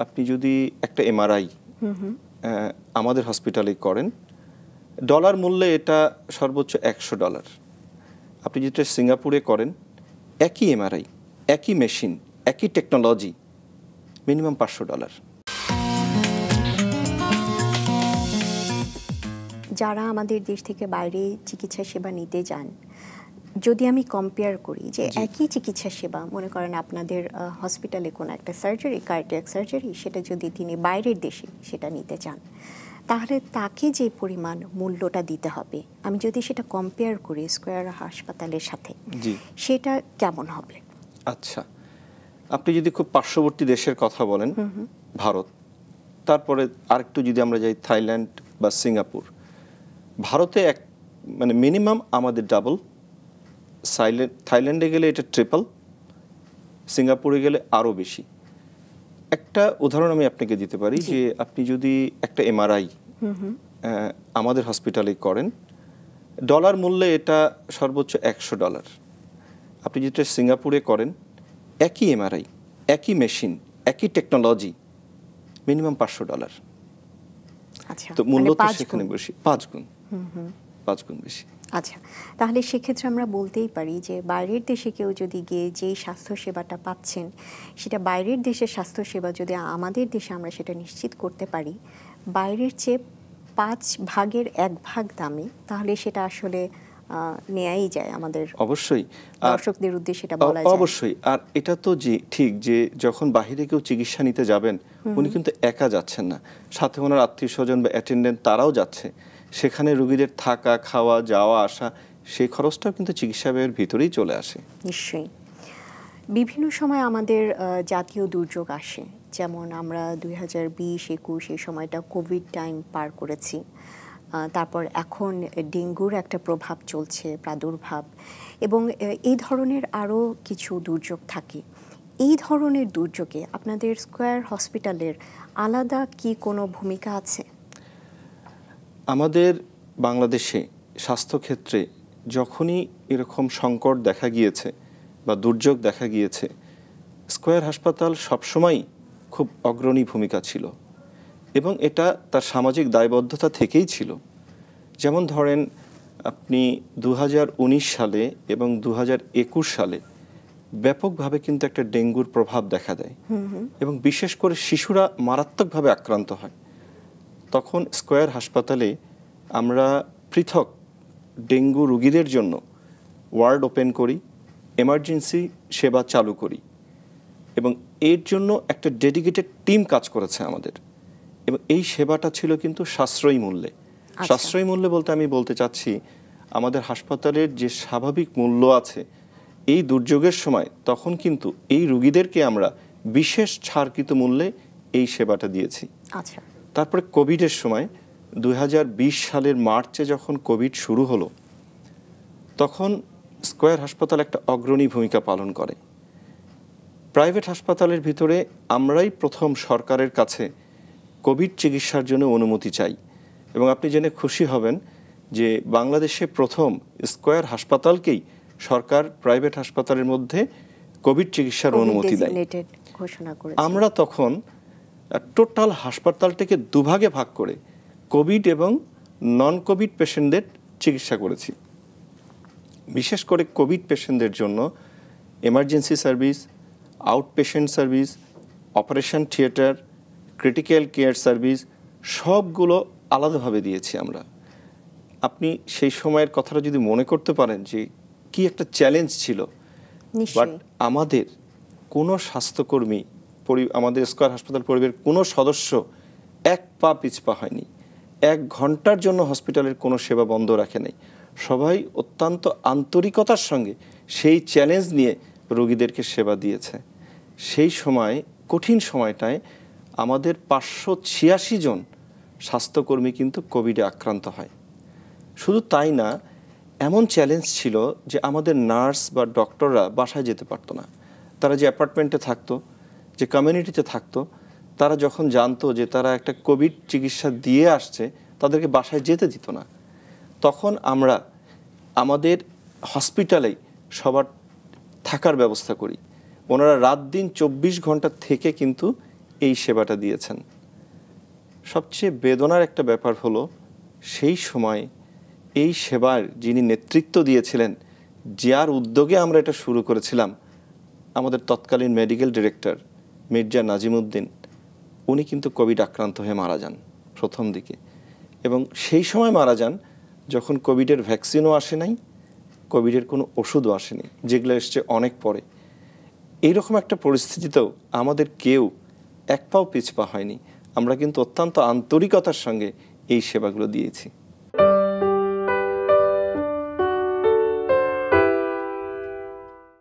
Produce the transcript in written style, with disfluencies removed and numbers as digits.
আপনি যদি একটা এমআরআই আমাদের হসপিটালে করেন, ডলার মূল্যে এটা সর্বোচ্চ $100। আপনি যেটা সিঙ্গাপুরে করেন, একই এমআরআই, একই মেশিন, একই টেকনোলজি, মিনিমাম $500। যারা আমাদের দেশ থেকে বাইরে চিকিৎসা সেবা নিতে যান, যদি আমি কম্পেয়ার করি যে একই চিকিৎসা সেবা, মনে করেন আপনাদের হসপিটালে কোনো একটা সার্জারি, কার্ডিয়াক সার্জারি, সেটা যদি তিনি বাইরের দেশে সেটা নিতে চান, তাহলে তাকে যে পরিমাণ মূল্যটা দিতে হবে, আমি যদি সেটা কম্পেয়ার করি স্কয়ার হাসপাতালের সাথে, সেটা কেমন হবে? আচ্ছা, আপনি যদি খুব পার্শ্ববর্তী দেশের কথা বলেন, ভারত, তারপরে আরেকটু যদি আমরা যাই থাইল্যান্ড বা সিঙ্গাপুর, ভারতে মানে মিনিমাম আমাদের ডাবল, থাইল্যান্ডে গেলে এটা ট্রিপল, সিঙ্গাপুরে গেলে আরও বেশি। একটা উদাহরণ আমি আপনাকে দিতে পারি যে আপনি যদি একটা এমআরআই আমাদের হসপিটালে করেন, ডলার মূল্যে এটা সর্বোচ্চ $100। আপনি যেটা সিঙ্গাপুরে করেন, একই এমআরআই, একই মেশিন, একই টেকনোলজি, মিনিমাম $500। তো মূল্য তো সেখানে বেশি, 5 গুণ বেশি। আচ্ছা, তাহলে সেক্ষেত্রে আমরা বলতেই পারি যে বাইরের দেশে কেউ যদি গিয়ে যেই স্বাস্থ্য সেবাটা পাচ্ছেন, সেটা বাইরের দেশের স্বাস্থ্য সেবা যদি আমাদের দেশে আমরা সেটা নিশ্চিত করতে পারি বাইরের চেয়ে 1/5 দামে, তাহলে সেটা আসলে নেয়াই যায় আমাদের অবশ্যই দর্শকদের উদ্দেশ্যে সেটা বলা যায়। অবশ্যই। আর এটা তো ঠিক যে যখন বাইরে কেউ চিকিৎসা নিতে যাবেন, উনি কিন্তু একা যাচ্ছেন না, সাথে ওনার আত্মীয় স্বজন বা অ্যাটেন্ডেন্ট তারাও যাচ্ছে। সেখানে রোগীদের থাকা, খাওয়া, যাওয়া আসা, সেই খরচটাও কিন্তু চিকিৎসা ব্যয়ের ভিতরেই চলে আসে। নিশ্চয়ই। বিভিন্ন সময় আমাদের জাতীয় দুর্যোগ আসে, যেমন আমরা 2020-21 এই সময়টা কোভিড টাইম পার করেছি, তারপর এখন ডেঙ্গুর একটা প্রভাব চলছে, প্রাদুর্ভাব, এবং এই ধরনের আরও কিছু দুর্যোগ থাকে। এই ধরনের দুর্যোগে আপনাদের স্কয়ার হসপিটালের আলাদা কি কোনো ভূমিকা আছে? আমাদের বাংলাদেশে স্বাস্থ্যক্ষেত্রে যখনই এরকম সংকট দেখা গিয়েছে বা দুর্যোগ দেখা গিয়েছে, স্কয়ার হাসপাতাল সবসময় খুব অগ্রণী ভূমিকা ছিল এবং এটা তার সামাজিক দায়বদ্ধতা থেকেই ছিল। যেমন ধরেন, আপনি 2019 সালে এবং 2021 সালে ব্যাপকভাবে কিন্তু একটা ডেঙ্গুর প্রভাব দেখা দেয় এবং বিশেষ করে শিশুরা মারাত্মকভাবে আক্রান্ত হয়। তখন স্কয়ার হাসপাতালে আমরা পৃথক ডেঙ্গু রোগীদের জন্য ওয়ার্ড ওপেন করি, এমার্জেন্সি সেবা চালু করি এবং এর জন্য একটা ডেডিকেটেড টিম কাজ করেছে আমাদের। এবং এই সেবাটা ছিল কিন্তু সাশ্রয়ী মূল্যে। সাশ্রয়ী মূল্যে বলতে আমি বলতে চাচ্ছি, আমাদের হাসপাতালের যে স্বাভাবিক মূল্য আছে এই দুর্যোগের সময়, তখন কিন্তু এই রোগীদেরকে আমরা বিশেষ ছাড়কৃত মূল্যে এই সেবাটা দিয়েছি। আচ্ছা। তারপরে কোভিডের সময় 2020 সালের মার্চে যখন কোভিড শুরু হলো, তখন স্কয়ার হাসপাতাল একটা অগ্রণী ভূমিকা পালন করে। প্রাইভেট হাসপাতালের ভিতরে আমরাই প্রথম সরকারের কাছে কোভিড চিকিৎসার জন্য অনুমতি চাই এবং আপনি জেনে খুশি হবেন যে বাংলাদেশে প্রথম স্কয়ার হাসপাতালকেই সরকার প্রাইভেট হাসপাতালের মধ্যে কোভিড চিকিৎসার অনুমতি দেয়। আমরা তখন টোটাল হাসপাতালটাকে দুভাগে ভাগ করে কোভিড এবং নন কোভিড পেশেন্টদের চিকিৎসা করেছি। বিশেষ করে কোভিড পেশেন্টদের জন্য emergency service, outpatient service, operation theatre, critical care service সবগুলো আলাদাভাবে দিয়েছি আমরা। আপনি সেই সময়ের কথাটা যদি মনে করতে পারেন যে কি একটা চ্যালেঞ্জ ছিল, বাট আমাদের কোনো স্বাস্থ্যকর্মী, আমাদের স্কয়ার হাসপাতাল পরিবারের কোনো সদস্য এক পা পিছপা হয়নি। 1 ঘন্টার জন্য হসপিটালের কোনো সেবা বন্ধ রাখে নাই। সবাই অত্যন্ত আন্তরিকতার সঙ্গে সেই চ্যালেঞ্জ নিয়ে রোগীদেরকে সেবা দিয়েছে। সেই সময়, কঠিন সময়টায় আমাদের 586 জন স্বাস্থ্যকর্মী কিন্তু কোভিডে আক্রান্ত হয়। শুধু তাই না, এমন চ্যালেঞ্জ ছিল যে আমাদের নার্স বা ডক্টররা বাসায় যেতে পারতো না। তারা যে অ্যাপার্টমেন্টে থাকতো, যে কমিউনিটিতে থাকতো, তারা যখন জানতো যে তারা একটা কোভিড চিকিৎসা দিয়ে আসছে, তাদেরকে বাসায় যেতে দিত না। তখন আমরা আমাদের হসপিটালেই সবার থাকার ব্যবস্থা করি। ওনারা রাত দিন 24 ঘন্টা থেকে কিন্তু এই সেবাটা দিয়েছেন। সবচেয়ে বেদনার একটা ব্যাপার হলো সেই সময় এই সেবার যিনি নেতৃত্ব দিয়েছিলেন, যার উদ্যোগে আমরা এটা শুরু করেছিলাম, আমাদের তৎকালীন মেডিকেল ডিরেক্টর মির্জা নাজিমুদ্দিন, উনি কিন্তু কোভিড আক্রান্ত হয়ে মারা যান প্রথম দিকে। এবং সেই সময় মারা যান যখন কোভিডের ভ্যাকসিনও আসে নাই, কোভিডের কোনো ওষুধও আসেনি, যেগুলো এসছে অনেক পরে। এইরকম একটা পরিস্থিতিতেও আমাদের কেউ এক পাও পিছপা হয়নি। আমরা কিন্তু অত্যন্ত আন্তরিকতার সঙ্গে এই সেবাগুলো দিয়েছি।